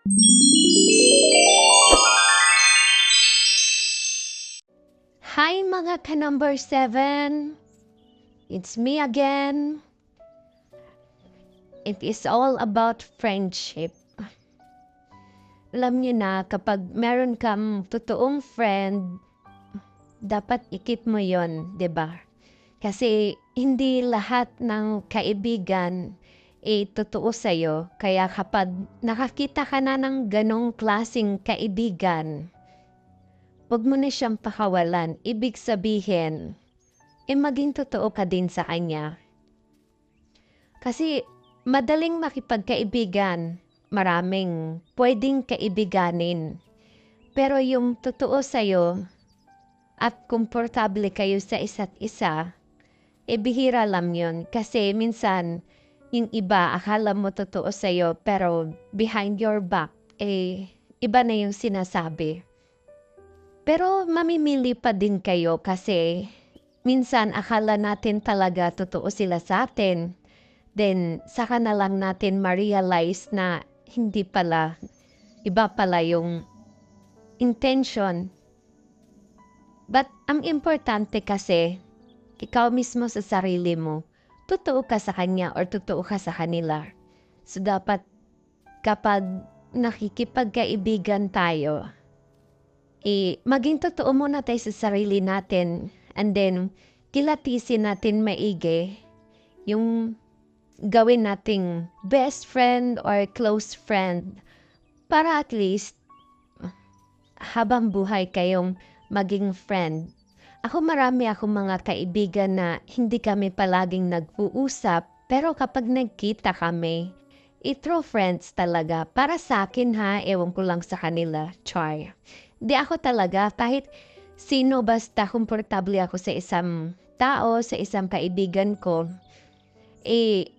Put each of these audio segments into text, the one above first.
Hi mga ka-number 7! It's me again. It is all about friendship. Alam niyo na, kapag meron kang totoong friend, dapat ikip mo yon, 'di ba? Kasi hindi lahat ng kaibigan totoo sa'yo. Kaya kapag nakakita ka na ng ganong klaseng kaibigan, huwag mo na siyang pakawalan. Ibig sabihin, maging totoo ka din sa kanya. Kasi madaling makipagkaibigan, maraming pwedeng kaibiganin. Pero yung totoo sa'yo at komportable kayo sa isa't isa, bihira lang yun. Kasi minsan, yung iba akala mo totoo sa'yo pero behind your back, iba na yung sinasabi. Pero mamimili pa din kayo kasi minsan akala natin talaga totoo sila sa atin. Then, saka na lang natin ma-realize na hindi pala, iba pala yung intention. But ang importante kasi, ikaw mismo sa sarili mo, totoo ka sa kanya or totoo ka sa kanila. So, dapat kapag nakikipagkaibigan tayo, maging totoo muna tayo sa sarili natin and then kilatisin natin maigi yung gawin nating best friend or close friend para at least habang buhay kayong maging friend. Ako marami akong mga kaibigan na hindi kami palaging nag-uusap pero kapag nagkita kami, true friends talaga. Para sa akin ha, ewan ko lang sa kanila, char. Di ako talaga, kahit sino basta komportable ako sa isang tao, sa isang kaibigan ko,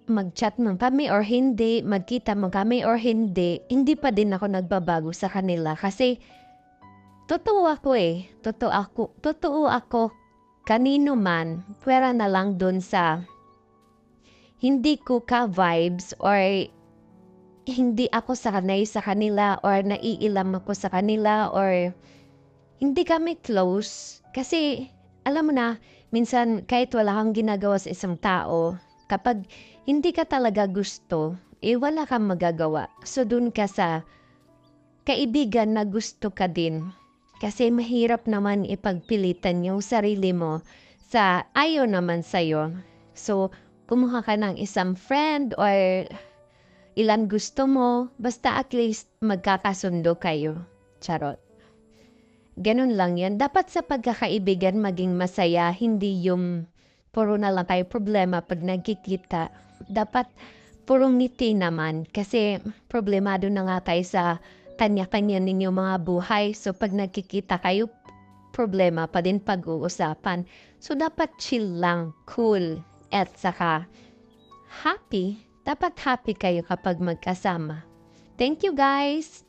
mag-chat mo kami or hindi, magkita mo kami or hindi, hindi pa din ako nagbabago sa kanila kasi totoo ako Totoo ako kanino man, pwera na lang dun sa hindi ko ka-vibes or hindi ako sanay sa kanila or naiilam ako sa kanila or hindi kami close. Kasi alam mo na, minsan kahit wala kang ginagawa sa isang tao, kapag hindi ka talaga gusto, wala kang magagawa. So dun ka sa kaibigan na gusto ka din. Kasi mahirap naman ipagpilitan yung sarili mo sa ayaw naman sa'yo. So, kumuha ka ng isang friend or ilan gusto mo, basta at least magkakasundo kayo. Charot. Ganun lang yan. Dapat sa pagkakaibigan maging masaya, hindi yung puro na lang tayo problema pag nagkikita. Dapat puro ngiti naman kasi problemado na nga tayo sa kanya-kanya ninyo mga buhay. So, pag nagkikita kayo, problema pa din pag-uusapan. So, dapat chill lang, cool, at saka happy. Dapat happy kayo kapag magkasama. Thank you guys!